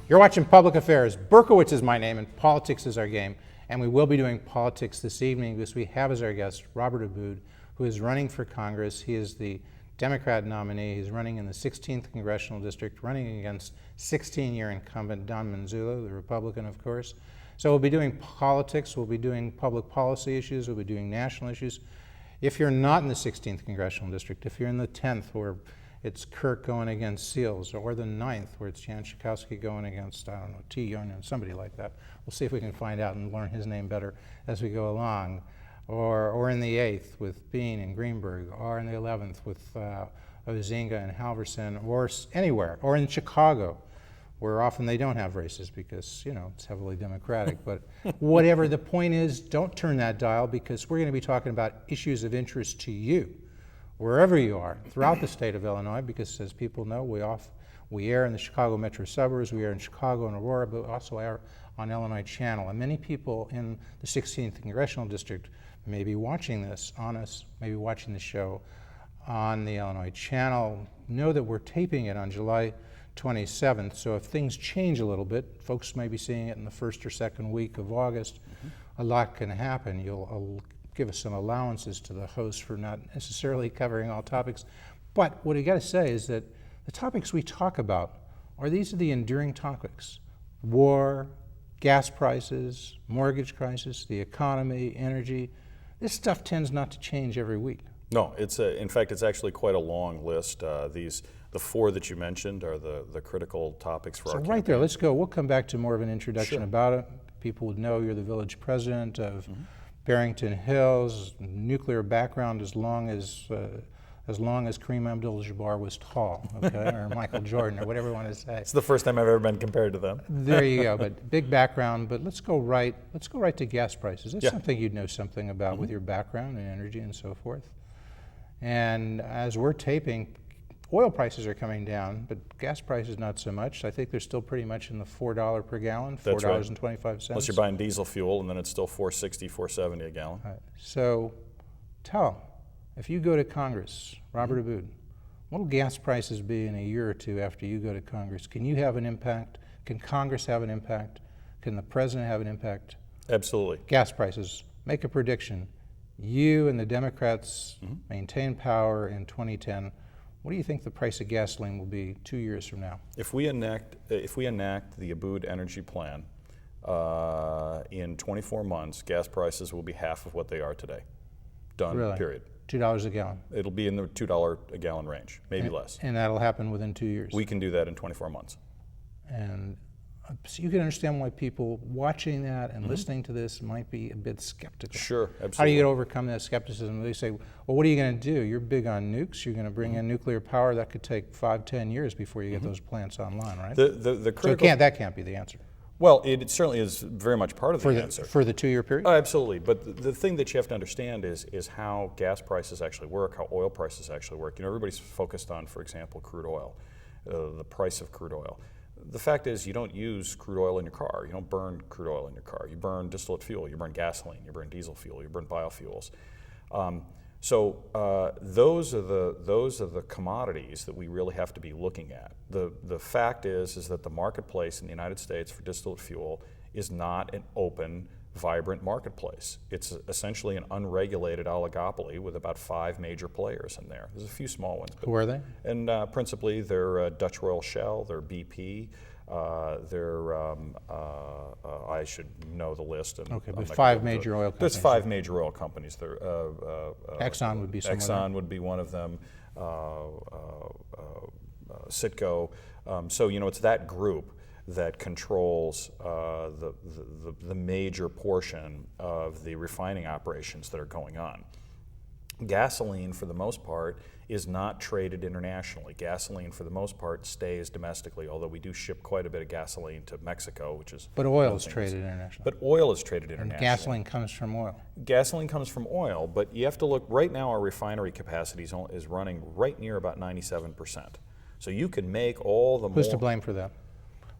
You're watching Public Affairs. Berkowitz is my name and politics is our game. And we will be doing politics this evening because we have as our guest Robert Abboud, who is running for Congress. He is the Democrat nominee. He's running in the 16th Congressional District, running against 16-year incumbent Don Manzullo, the Republican, of course. So we'll be doing politics, we'll be doing public policy issues, we'll be doing national issues. If you're not in the 16th Congressional District, if you're in the 10th, where it's Kirk going against Seals, or the 9th, where it's Jan Schakowsky going against, I don't know, T. Young, somebody like that. We'll see if we can find out and learn his name better as we go along. Or in the 8th with Bean and Greenberg, or in the 11th with Ozinga and Halverson, or anywhere, or in Chicago, where often they don't have races because, you know, it's heavily Democratic. But whatever the point is, don't turn that dial because we're going to be talking about issues of interest to you, wherever you are, throughout the state of Illinois, because as people know, we air in the Chicago metro suburbs, we air in Chicago and Aurora, but also air on Illinois Channel. And many people in the 16th Congressional District may be watching this on us, maybe watching the show on the Illinois Channel, know that we're taping it on July 27th, so if things change a little bit, folks may be seeing it in the first or second week of August, a lot can happen. You'll give us some allowances to the host for not necessarily covering all topics. But what I gotta say is that the topics we talk about these are the enduring topics. War, gas prices, mortgage crisis, the economy, energy. This stuff tends not to change every week. No, in fact, it's actually quite a long list. The four that you mentioned are the critical topics for our campaign. So right there, let's go. We'll come back to more of an introduction Sure. about it. People would know you're the village president of Barrington Hills, nuclear background as long as Kareem Abdul-Jabbar was tall, okay, or Michael Jordan, or whatever you want to say. It's the first time I've ever been compared to them. There you go. But big background. But let's go right to gas prices. That's something you'd know something about with your background in energy and so forth. And as we're taping, oil prices are coming down, but gas prices not so much. I think they're still pretty much in the $4 per gallon, $4.25. Right. Unless you're buying diesel fuel, and then it's still $4.60, $4.70 a gallon. Right. So if you go to Congress, Robert Abboud, what will gas prices be in a year or two after you go to Congress? Can you have an impact? Can Congress have an impact? Can the president have an impact? Absolutely. Gas prices, make a prediction. You and the Democrats maintain power in 2010. What do you think the price of gasoline will be 2 years from now? If we enact the Abboud Energy Plan in 24 months, gas prices will be half of what they are today. Done. Really? Period. $2 a gallon. It'll be in the $2 a gallon range, maybe less. And that'll happen within 2 years. We can do that in 24 months. And so you can understand why people watching that and listening to this might be a bit skeptical. Sure, absolutely. How do you overcome that skepticism? They say, well, what are you going to do? You're big on nukes. You're going to bring in nuclear power. That could take 5-10 years before you get those plants online, right? The critical, so that can't be the answer. Well, it certainly is very much part of the answer. For the 2 year period? Oh, absolutely. But the thing that you have to understand is how gas prices actually work, how oil prices actually work. You know, everybody's focused on, for example, crude oil, the price of crude oil. The fact is you don't use crude oil in your car. You don't burn crude oil in your car. You burn distillate fuel. You burn gasoline. You burn diesel fuel. You burn biofuels. So those are the commodities that we really have to be looking at. The fact is that the marketplace in the United States for distillate fuel is not an open, vibrant marketplace. It's essentially an unregulated oligopoly with about 5 major players in there. There's a few small ones. Who are they? And principally they're Dutch Royal Shell, they're BP, I should know the list. And okay, but 5 major oil companies. There's 5 major oil companies. Exxon would be some Exxon would be one of them. Citgo. So you know, it's that group that controls the major portion of the refining operations that are going on. Gasoline, for the most part, is not traded internationally. Gasoline, for the most part, stays domestically, although we do ship quite a bit of gasoline to Mexico, which is... But oil is traded internationally. But oil is traded internationally. And gasoline comes from oil. Gasoline comes from oil, but you have to look, right now our refinery capacity is running right near about 97%. So you can make all the Who's to blame for that?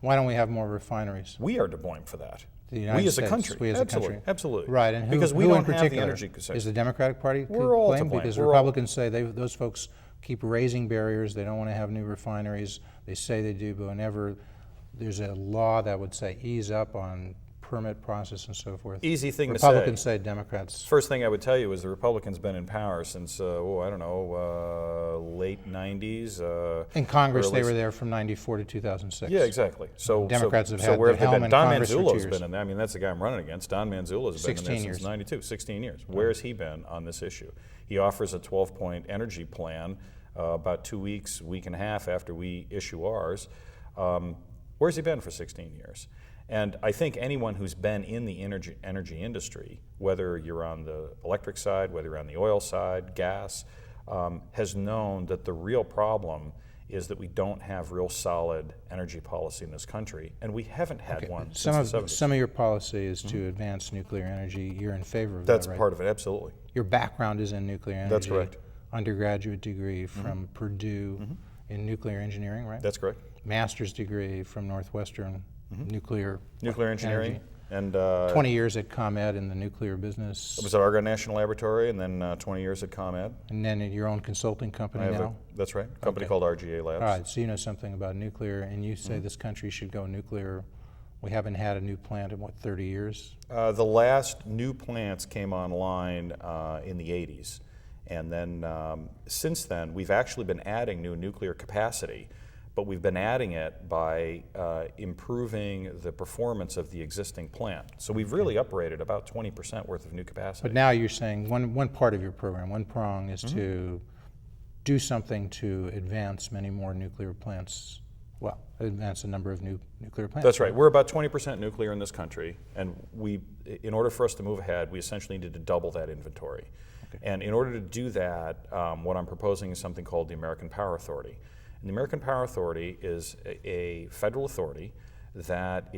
Why don't we have more refineries? We are to blame for that. The United we as States, a country. We as absolutely, a country. Absolutely. Right, and because we don't have the energy concern. Is the Democratic Party to We're all to blame? blame. Because We're Republicans say those folks keep raising barriers. They don't want to have new refineries. They say they do, but whenever there's a law that would say ease up on permit process and so forth. Easy thing to say. Republicans say Democrats. First thing I would tell you is the Republicans been in power since, late 90s. In Congress, they were there from 94 to 2006. Yeah, exactly. So Democrats have so had where their have they helm been? in Don Congress for 2 Manzullo's years. been in there. I mean, that's the guy I'm running against. Don Manzullo's been in there 16 years. since 92, 16 years. Where has he been on this issue? He offers a 12-point energy plan about week and a half after we issue ours. Where's he been for 16 years? And I think anyone who's been in the energy industry, whether you're on the electric side, whether you're on the oil side, gas, has known that the real problem is that we don't have real solid energy policy in this country, and we haven't had one since the 70s. Some of your policy is to advance nuclear energy. You're in favor of That's that, right? part of it, absolutely. Your background is in nuclear energy. That's correct. Undergraduate degree from Purdue in nuclear engineering, right? That's correct. Master's degree from Northwestern nuclear Engineering. energy. And 20 years at ComEd in the nuclear business. I was at Argonne National Laboratory, and then 20 years at ComEd. And then at your own consulting company now? That's right, a company called RGA Labs. All right, so you know something about nuclear, and you say this country should go nuclear. We haven't had a new plant in, 30 years? The last new plants came online in the 80s. And then since then, we've actually been adding new nuclear capacity, but we've been adding it by improving the performance of the existing plant. So we've really uprated about 20% worth of new capacity. But now you're saying one part of your program, one prong is to do something to advance many more nuclear plants, advance a number of new nuclear plants. That's right. We're about 20% nuclear in this country, and in order for us to move ahead, we essentially needed to double that inventory. Okay. And in order to do that, what I'm proposing is something called the American Power Authority. And the American Power Authority is a federal authority that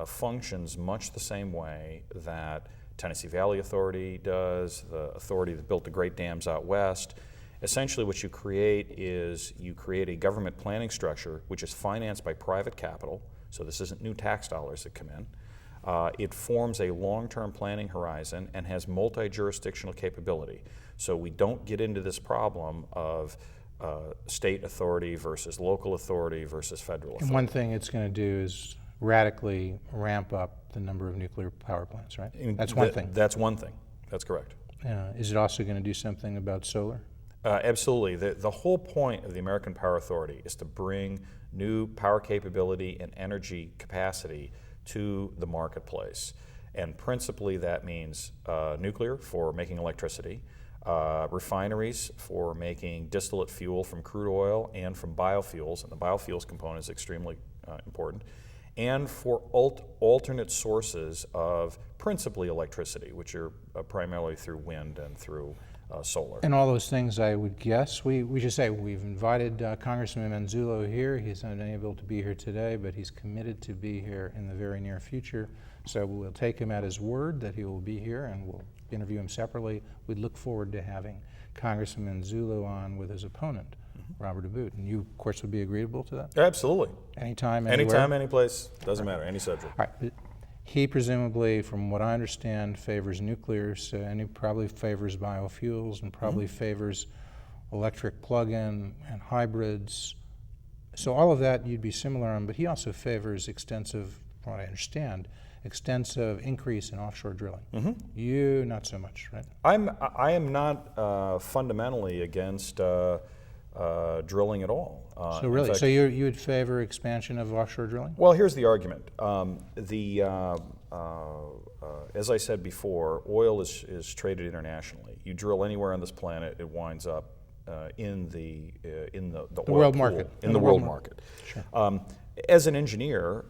functions much the same way that Tennessee Valley Authority does, the authority that built the great dams out west. Essentially what you create is you create a government planning structure which is financed by private capital, so this isn't new tax dollars that come in. It forms a long-term planning horizon and has multi-jurisdictional capability. So we don't get into this problem of state authority versus local authority versus federal authority. And one thing it's going to do is radically ramp up the number of nuclear power plants, right? That's one thing. That's one thing. That's correct. Is it also going to do something about solar? Absolutely. The whole point of the American Power Authority is to bring new power capability and energy capacity to the marketplace. And principally that means nuclear for making electricity, refineries for making distillate fuel from crude oil and from biofuels, and the biofuels component is extremely important, and for alternate sources of principally electricity, which are primarily through wind and through solar. And all those things, I would guess. We should say we've invited Congressman Manzullo here. He's unable to be here today, but he's committed to be here in the very near future. So we'll take him at his word that he will be here, and we'll interview him separately. We look forward to having Congressman Manzullo on with his opponent, Robert Abboud. And you, of course, would be agreeable to that? Absolutely. Anytime, anywhere? Anytime, any place. Doesn't matter, any subject. All right. He presumably, from what I understand, favors nuclear, and he probably favors biofuels and probably favors electric plug-in and hybrids. So all of that you'd be similar on, but he also favors extensive, from what I understand, extensive increase in offshore drilling. You, not so much, right? I am not fundamentally against drilling at all. So really, fact, so you would favor expansion of offshore drilling? Well, here's the argument. As I said before, oil is traded internationally. You drill anywhere on this planet, it winds up in the oil world pool, market. In the world market. Sure. As an engineer,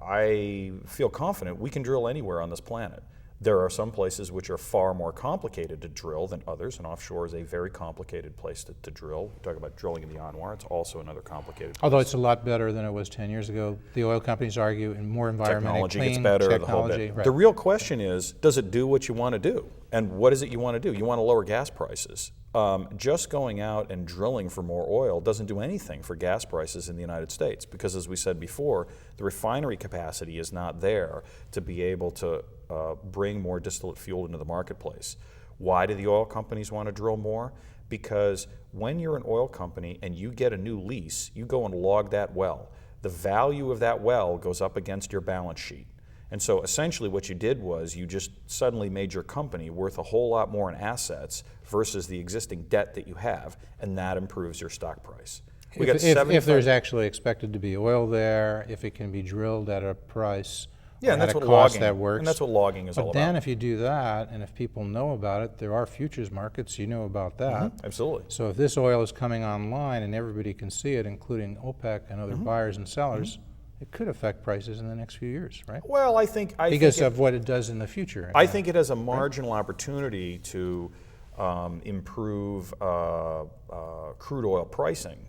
I feel confident we can drill anywhere on this planet. There are some places which are far more complicated to drill than others, and offshore is a very complicated place to drill. You talk about drilling in the ANWR, it's also another complicated place. Although it's a lot better than it was 10 years ago. The oil companies argue in more environmentally Technology clean gets better, technology. the whole bit. Right. The real question is, does it do what you want to do? And what is it you want to do? You want to lower gas prices. Just going out and drilling for more oil doesn't do anything for gas prices in the United States because, as we said before, the refinery capacity is not there to be able to bring more distillate fuel into the marketplace. Why do the oil companies want to drill more? Because when you're an oil company and you get a new lease, you go and log that well. the value of that well goes up against your balance sheet. And so essentially what you did was you just suddenly made your company worth a whole lot more in assets versus the existing debt that you have, and that improves your stock price. If there's actually expected to be oil there, if it can be drilled at a price, yeah, and at that's a what cost logging, that works. and that's what logging is all But about. then if you do that, and if people know about it, there are futures markets, you know about that. Absolutely. So if this oil is coming online and everybody can see it, including OPEC and other buyers and sellers, it could affect prices in the next few years, right? Well, I think because of what it does in the future. I think it has a marginal opportunity to improve crude oil pricing.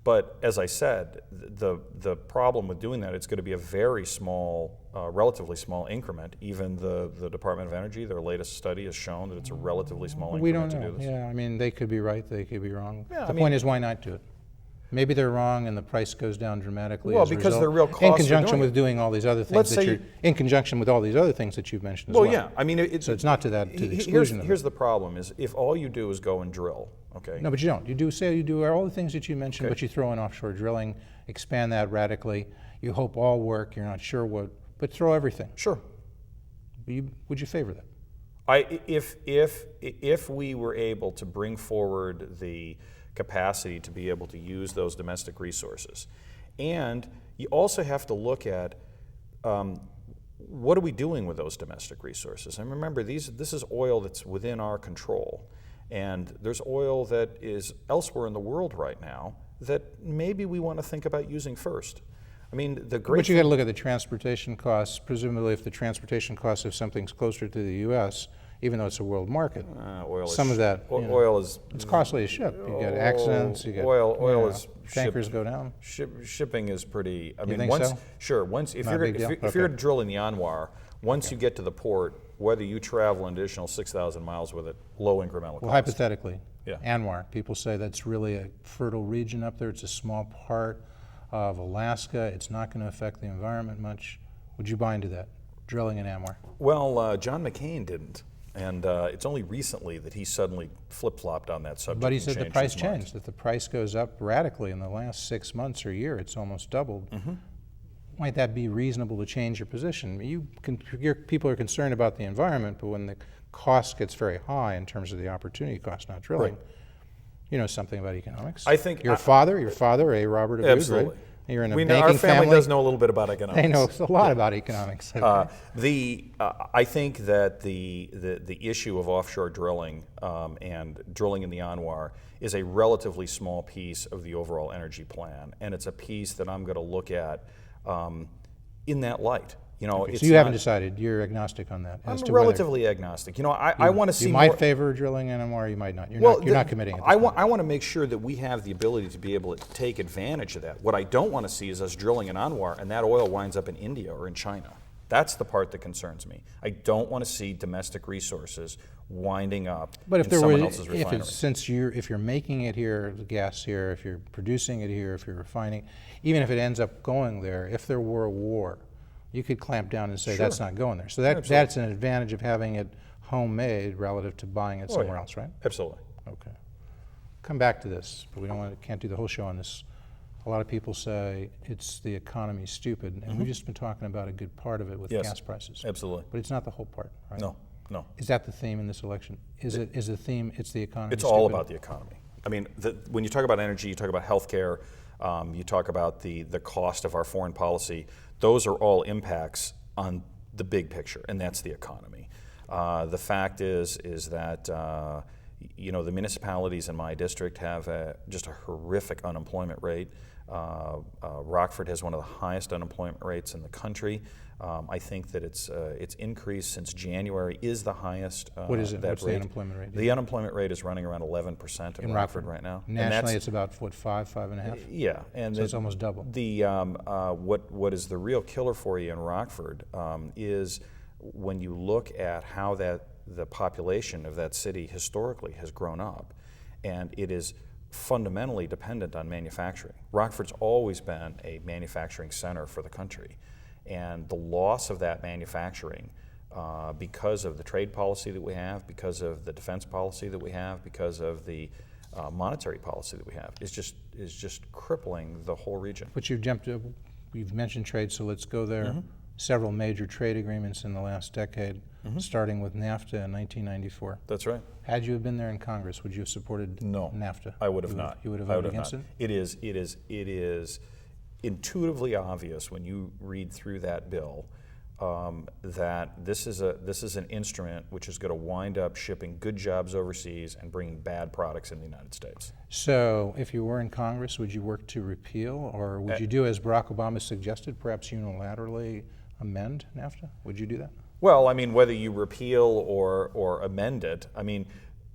But as I said, the problem with doing that, it's going to be a very small, relatively small increment. Even the Department of Energy, their latest study has shown that it's a relatively small increment we don't know. to do this. Yeah, I mean, they could be right, they could be wrong. Yeah, the point is, why not do it? Maybe they're wrong and the price goes down dramatically. Well, as a because result, their real costs in are conjunction doing with it. doing all these other things Let's that say you're, in conjunction with all these other things that you've mentioned as Well, well. yeah, I mean, so it's not to the exclusion of here's it. the problem: is if all you do is go and drill, okay? No, but you don't. You do all the things that you mentioned, Okay. but you throw in offshore drilling, expand that radically. You hope all work. You're not sure what, but throw everything. Sure. Would you favor that? If we were able to bring forward the capacity to be able to use those domestic resources, and you also have to look at what are we doing with those domestic resources. And remember, this is oil that's within our control, and there's oil that is elsewhere in the world right now that maybe we want to think about using first. I mean, But you got to look at the transportation costs. Presumably, if the transportation costs of something's closer to the U.S., even though it's a world market, some of that oil is it's costly to ship. You get accidents. You get oil is tankers go down. Shipping is pretty. I You mean, think once so? sure, once if Not a you're big deal? if you're drilling the ANWR, once you get to the port, whether you travel an additional 6,000 miles with it, low incremental cost. Well, hypothetically, Yeah. ANWR, people say that's really a fertile region up there. It's a small part of Alaska. It's not going to affect the environment much. Would you buy into that, drilling in ANWR? Well, John McCain didn't, and it's only recently that he suddenly flip-flopped on that subject. But he and said the changed price his mind. changed, that the price goes up radically in the last 6 months or year. It's almost doubled. Might that be reasonable to change your position? People are concerned about the environment, but when the cost gets very high in terms of the opportunity cost, not drilling, Right. you know something about economics. I think your father, Robert Abboud, absolutely. right? You're in a We know, banking our family family. does know a little bit about economics. They know a lot about economics. Okay. I think that the issue of offshore drilling and drilling in the ANWR is a relatively small piece of the overall energy plan, and it's a piece that I'm going to look at in that light. You know, So you haven't decided. You're agnostic on that. I'm as to relatively agnostic. You know, I want to see. You might favor drilling in ANWR. You might not. You're not committing. At this I point. want to make sure that we have the ability to be able to take advantage of that. What I don't want to see is us drilling in ANWR and that oil winds up in India or in China. That's the part that concerns me. I don't want to see domestic resources winding up in someone else's refinery. If you're making it here, the gas here, if you're producing it here, if you're refining, even if it ends up going there, if there were a war, you could clamp down and say that's not going there. So that's an advantage of having it homemade relative to buying it somewhere else, right? Absolutely. Okay. Come back to this, but can't do the whole show on this. A lot of people say it's the economy's stupid, and we've just been talking about a good part of it with gas prices. Absolutely. But it's not the whole part, right? No. Is that the theme in this election? Is the theme, it's the economy? It's all about the economy. I mean, when you talk about energy, you talk about healthcare, you talk about the cost of our foreign policy. Those are all impacts on the big picture, and that's the economy. The fact is that the municipalities in my district have just a horrific unemployment rate. Rockford has one of the highest unemployment rates in the country. I think that its increase since January is the highest. What is it? What's the unemployment rate? The unemployment rate is running around 11% in Rockford right now. Nationally, it's about 5.5? Yeah, and so it's almost double. What is the real killer for you in Rockford is when you look at how the population of that city historically has grown up, and it is fundamentally dependent on manufacturing. Rockford's always been a manufacturing center for the country, and the loss of that manufacturing because of the trade policy that we have, because of the defense policy that we have, because of the monetary policy that we have is just crippling the whole region. But you've jumped we've mentioned trade, so let's go there. Several major trade agreements in the last decade, starting with NAFTA in 1994. That's right. Had you have been there in Congress, would you have supported NAFTA? I would have not. You would have voted against it? It is intuitively obvious when you read through that bill that this is an instrument which is going to wind up shipping good jobs overseas and bringing bad products in the United States. So if you were in Congress, would you work to repeal, or would you do as Barack Obama suggested, perhaps unilaterally amend NAFTA? Would you do that? Well, I mean, whether you repeal or amend it, I mean,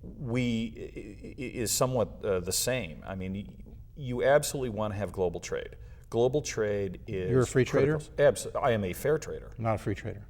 is somewhat the same. I mean, you absolutely want to have global trade. Global trade is... You're a free trader? Absolutely. I am a fair trader. Not a free trader.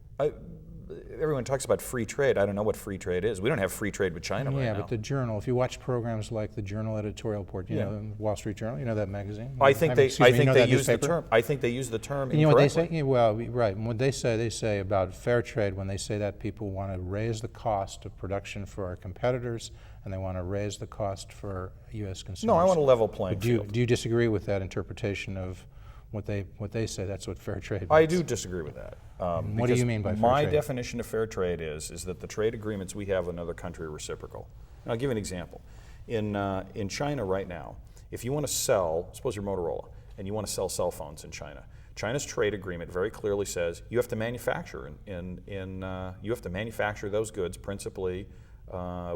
Everyone talks about free trade. I don't know what free trade is. We don't have free trade with China right now. Yeah, but the Journal, if you watch programs like the Journal editorial report, you know, Wall Street Journal, you know that magazine? I think they use the term. I think they use the term incorrectly. You know what they say? Yeah, well, right. What they say about fair trade, when they say that, people want to raise the cost of production for our competitors, and they want to raise the cost for U.S. consumers. No, I want a level playing field. Do you disagree with that interpretation of what they say? That's what fair trade means. I do disagree with that. What do you mean by fair trade? My definition of fair trade is that the trade agreements we have with another country are reciprocal. And I'll give you an example. In China right now, if you want to sell, suppose you're Motorola, and you want to sell cell phones in China, China's trade agreement very clearly says you have to manufacture you have to manufacture those goods principally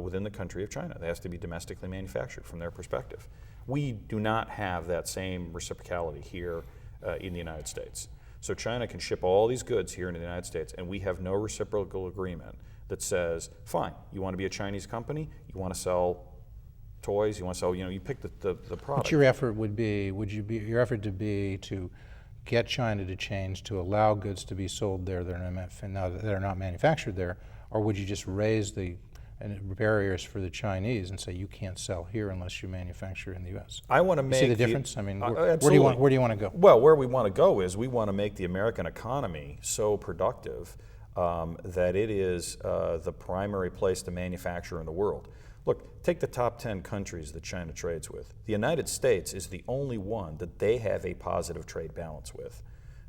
within the country of China. They has to be domestically manufactured from their perspective. We do not have that same reciprocality here in the United States. So China can ship all these goods here into the United States, and we have no reciprocal agreement that says, fine, you want to be a Chinese company, you want to sell toys, you want to sell, you pick the product. But your effort would be, your effort to be to get China to change to allow goods to be sold there that are not manufactured there, or would you just raise the barriers for the Chinese and say you can't sell here unless you manufacture in the U.S.? I want to make see the difference. I mean, where do you want to go? Well, where we want to go is we want to make the American economy so productive that it is the primary place to manufacture in the world. Look, take the top 10 countries that China trades with. The United States is the only one that they have a positive trade balance with.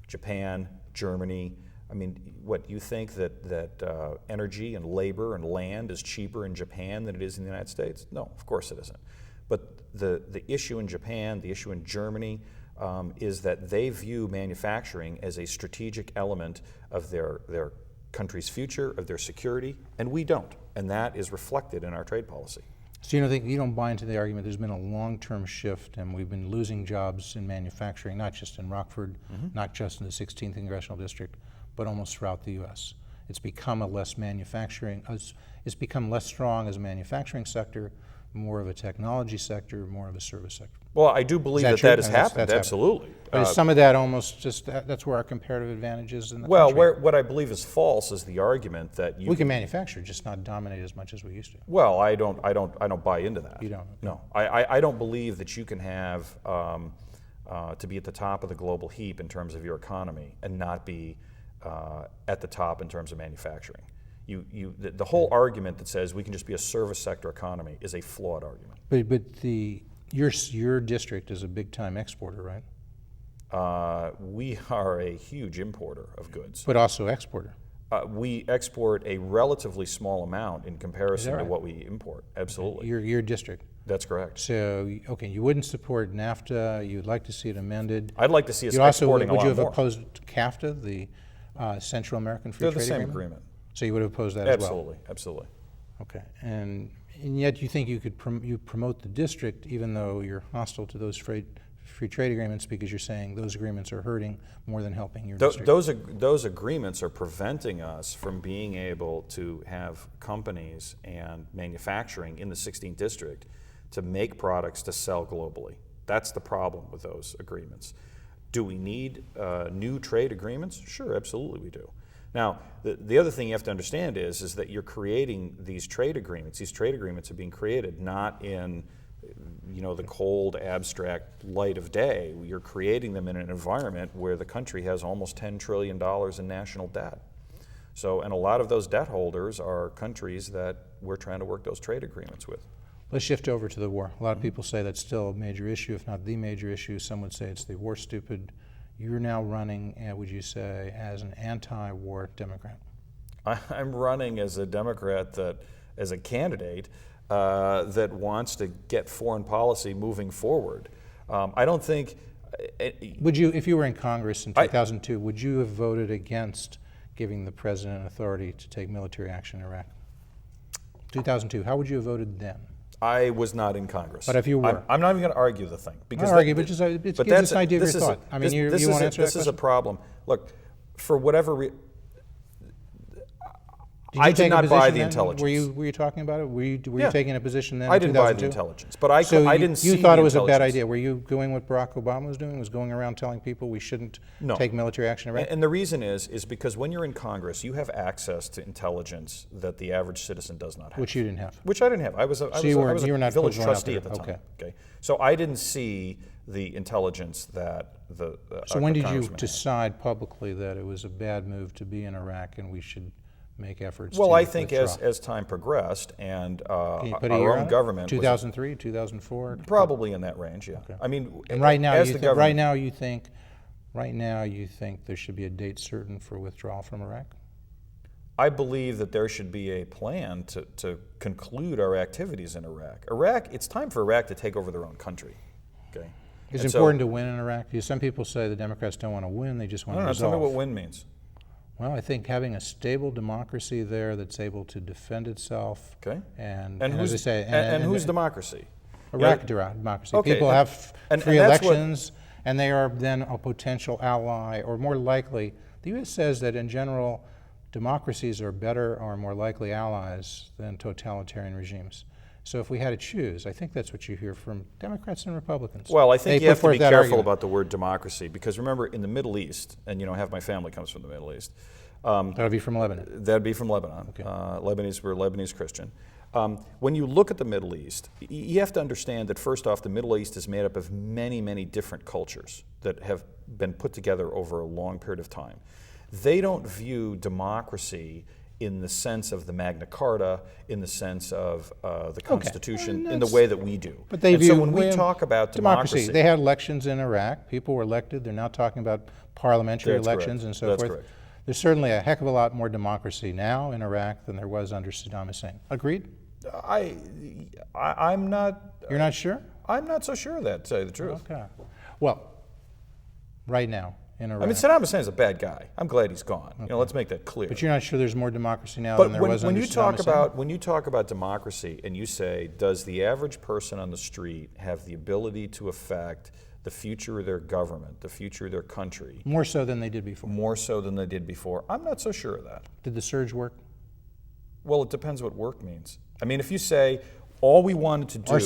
Japan, Germany. I mean, what, you think that energy and labor and land is cheaper in Japan than it is in the United States? No, of course it isn't. But the issue in Japan, the issue in Germany, is that they view manufacturing as a strategic element of their country's future, of their security, and we don't. And that is reflected in our trade policy. So you don't buy into the argument there's been a long-term shift and we've been losing jobs in manufacturing, not just in Rockford, not just in the 16th Congressional District, but almost throughout the U.S. It's become it's become less strong as a manufacturing sector, more of a technology sector, more of a service sector. Well, I do believe that has happened, absolutely. But is some of that almost just, that's where our comparative advantage is in the country? Well, what I believe is false is the argument that we can manufacture, just not dominate as much as we used to. Well, I don't buy into that. You don't? No, I don't believe that you can have to be at the top of the global heap in terms of your economy and not be at the top in terms of manufacturing. The whole argument that says we can just be a service sector economy is a flawed argument. But your district is a big-time exporter, right? We are a huge importer of goods. But also exporter. We export a relatively small amount in comparison to what we import. Absolutely. Okay. Your district. That's correct. So, okay, you wouldn't support NAFTA. You'd like to see it amended. I'd like to see us exporting a lot more. Would you have opposed CAFTA, the Central American Free Trade Agreement? They're the same agreement. So you would have opposed that as well? Absolutely, absolutely. Okay, and yet you think you could promote the district even though you're hostile to those free trade agreements because you're saying those agreements are hurting more than helping your district? Those agreements are preventing us from being able to have companies and manufacturing in the 16th district to make products to sell globally. That's the problem with those agreements. Do we need new trade agreements? Sure, absolutely we do. Now, the other thing you have to understand is that you're creating these trade agreements. These trade agreements are being created not in the cold, abstract light of day. You're creating them in an environment where the country has almost $10 trillion in national debt. So, and a lot of those debt holders are countries that we're trying to work those trade agreements with. Let's shift over to the war. A lot of people say that's still a major issue, if not the major issue. Some would say it's the war-stupid you're now running, would you say, as an anti-war Democrat? I'm running as a Democrat as a candidate that wants to get foreign policy moving forward. I don't think. Would you, if you were in Congress in 2002, would you have voted against giving the president authority to take military action in Iraq? 2002, how would you have voted then? I was not in Congress. But if you were. I'm not even going to argue the thing. Because it gives us an idea of your thought. I mean, you want to answer that question? This is a problem. Look, for whatever reason, I did not buy the intelligence. Were you talking about it? Were you taking a position then? I didn't buy the intelligence, but I didn't see. You thought it was a bad idea. Were you doing what Barack Obama was doing? Was going around telling people we shouldn't take military action in Iraq? And the reason is because when you're in Congress, you have access to intelligence that the average citizen does not have. Which you didn't have. Which I didn't have. I was a village trustee at the time. Okay. So I didn't see the intelligence that the. So when did you decide publicly that it was a bad move to be in Iraq and we should make efforts to I think as time progressed and our own government 2003, 2004? Probably in that range, yeah. Okay. I mean, and right now you think there should be a date certain for withdrawal from Iraq? I believe that there should be a plan to conclude our activities in Iraq. It's time for Iraq to take over their own country, okay? It's important to win in Iraq? Because some people say the Democrats don't want to win, they just want to resolve. Tell me what win means. Well, I think having a stable democracy there that's able to defend itself. Okay. And who's, as I say, and who's democracy? Iraq democracy. Okay. People have free elections, and they are then a potential ally, or more likely. The U.S. says that in general, democracies are better or more likely allies than totalitarian regimes. So if we had to choose, I think that's what you hear from Democrats and Republicans. Well, I think you have to be careful about the word democracy, because remember, in the Middle East, and half my family comes from the Middle East. That would be from Lebanon. That would be from Lebanon. Okay. We're Lebanese Christian. When you look at the Middle East, you have to understand that first off, the Middle East is made up of many, many different cultures that have been put together over a long period of time. They don't view democracy in the sense of the Magna Carta, in the sense of the Constitution, in the way that we do. But they view, so when we talk about democracy, they had elections in Iraq. People were elected. They're now talking about parliamentary elections and so forth. That's correct. There's certainly a heck of a lot more democracy now in Iraq than there was under Saddam Hussein. Agreed? I'm not. You're not sure? I'm not so sure of that, to tell you the truth. Okay. Well, right now in Iraq. I mean, Saddam Hussein is a bad guy. I'm glad he's gone. Okay. Let's make that clear. But you're not sure there's more democracy now than there was under Saddam Hussein? When you talk about democracy and you say, does the average person on the street have the ability to affect the future of their government, the future of their country? More so than they did before. More so than they did before. I'm not so sure of that. Did the surge work? Well, it depends what work means. I mean, if you say all we wanted to do is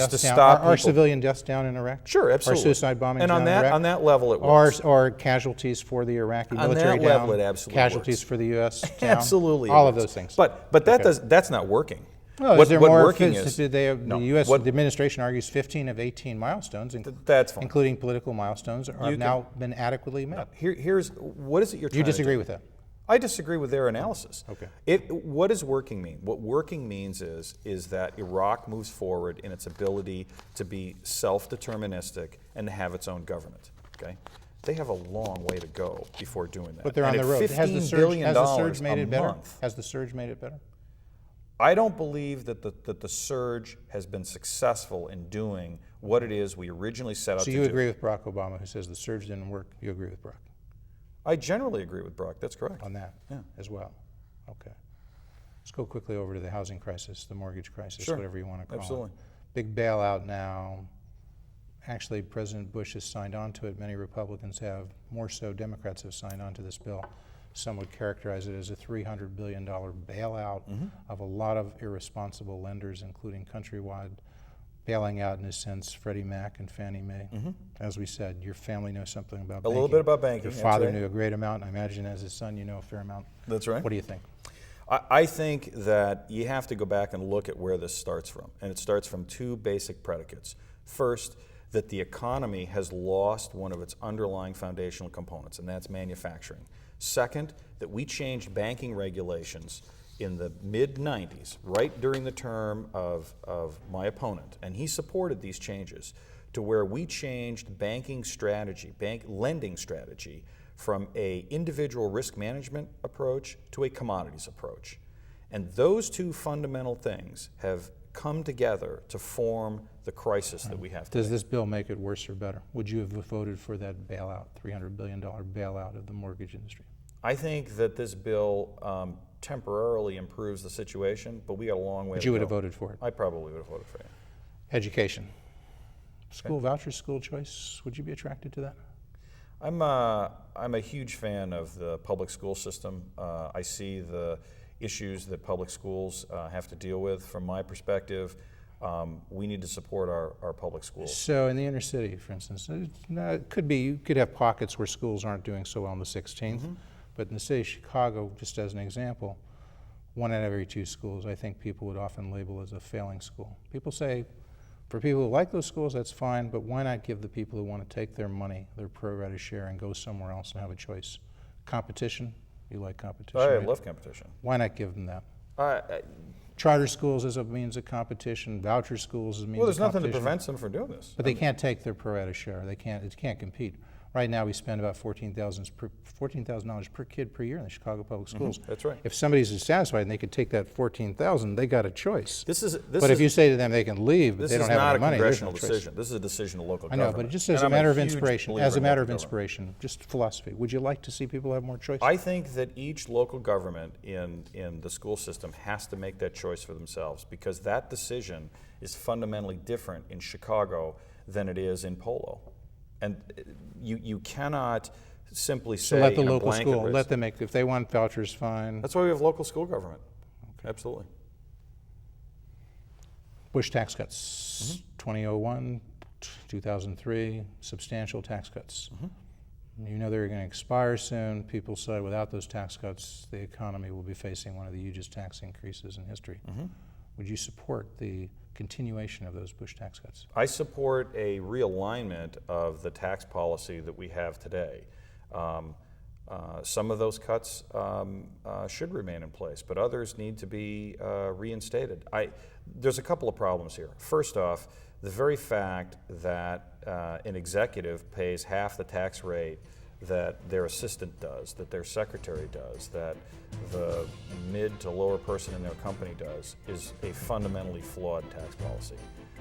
to stop Are civilian deaths down in Iraq? Sure, absolutely. Are suicide bombings and down in Iraq? on that level it was. Or casualties for the Iraqi military on that level it absolutely casualties works. For the U.S. down? Absolutely. All of those things. But that's not working. Well, what working is the U.S. The administration argues 15 of 18 milestones, that's fine. Including political milestones, have now been adequately met. Here's what is it you're trying to do? You disagree with that? I disagree with their analysis. Okay. What does working mean? What working means is that Iraq moves forward in its ability to be self-deterministic and to have its own government. Okay. They have a long way to go before doing that. But they're on the road. Has the surge made it better? Has the surge made it better? I don't believe that the surge has been successful in doing what it is we originally set out to do. So you agree with Barack Obama, who says the surge didn't work? You agree with Barack? I generally agree with Barack. That's correct. On that, as well. Okay. Let's go quickly over to the housing crisis, the mortgage crisis, whatever you want to call Absolutely. it. Big bailout now. Actually, President Bush has signed on to it. Many Republicans have. More so, Democrats have signed on to this bill. Some would characterize it as a $300 billion bailout of a lot of irresponsible lenders, including Countrywide, bailing out, in a sense, Freddie Mac and Fannie Mae. As we said, your family knows something about banking. A little bit about banking. Your father knew a great amount. I imagine as his son, you know a fair amount. That's right. What do you think? I think that you have to go back and look at where this starts from. And it starts from two basic predicates. First, that the economy has lost one of its underlying foundational components, and that's manufacturing. Second, that we changed banking regulations in the mid-90s, right during the term of my opponent, and he supported these changes, to where we changed banking strategy, lending strategy, from a individual risk management approach to a commodities approach. And those two fundamental things have come together to form the crisis that we have today. Does this bill make it worse or better? Would you have voted for that bailout, $300 billion bailout of the mortgage industry? I think that this bill temporarily improves the situation, but we got a long way to go. But you would have voted for it? I probably would have voted for it. Education. School vouchers, school choice, would you be attracted to that? I'm a huge fan of the public school system. I see the issues that public schools have to deal with. From my perspective, we need to support our public schools. So in the inner city, for instance, it could be, you could have pockets where schools aren't doing so well on the 16th, but in the city of Chicago, just as an example, 1 out of every 2 schools I think people would often label as a failing school. People say, for people who like those schools, that's fine, but why not give the people who want to take their money, their pro rata share, and go somewhere else and have a choice? Competition, you like competition, I right? love competition. Why not give them that? Charter schools as a means of competition, voucher schools as a means of competition. Well, there's nothing that prevents them from doing this. But they can't take their pro rata share. It can't compete. Right now we spend about $14,000 per kid per year in the Chicago public schools. That's right. If somebody's dissatisfied and they could take that $14,000, they got a choice. But if you say to them they can leave, but they don't have any money, this is there's not a no congressional decision. choice. This is a decision of local I government. know, but just as And a I'm matter of huge inspiration, believer as a in matter of local government. inspiration, just philosophy, would you like to see people have more choice? I think that each local government in the school system has to make that choice for themselves, because that decision is fundamentally different in Chicago than it is in Polo. And you cannot simply say So let the in a local blanket school, list- let them make, if they want vouchers, fine. That's why we have local school government. Absolutely. Bush tax cuts, 2001, 2003, substantial tax cuts. You know they're going to expire soon. People say without those tax cuts, the economy will be facing one of the hugest tax increases in history. Would you support the continuation of those Bush tax cuts? I support a realignment of the tax policy that we have today. Some of those cuts should remain in place, but others need to be reinstated. There's a couple of problems here. First off, the very fact that an executive pays half the tax rate that their assistant does, that their secretary does, that the mid to lower person in their company does, is a fundamentally flawed tax policy.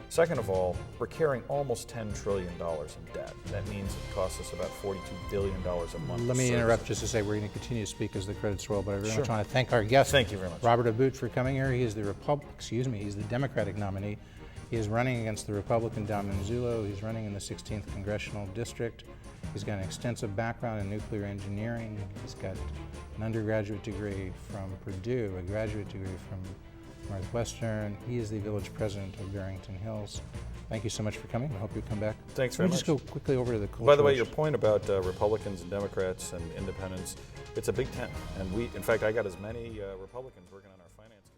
Second of all, we're carrying almost $10 trillion in debt. That means it costs us about $42 billion a month. Let me interrupt just to say we're going to continue to speak as the credits roll, but I very Sure. much want to thank our guest. Thank you very much. Robert Abboud for coming here. He is the he's the Democratic nominee. He is running against the Republican Don Manzullo. He's running in the 16th Congressional District. He's got an extensive background in nuclear engineering. He's got an undergraduate degree from Purdue, a graduate degree from Northwestern. He is the village president of Barrington Hills. Thank you so much for coming. I hope you come back. Thanks very Let me much. just go quickly over to the cultural By the way, your issues. point about Republicans and Democrats and independents, it's a big tent. And in fact, I got as many Republicans working on our finance committee.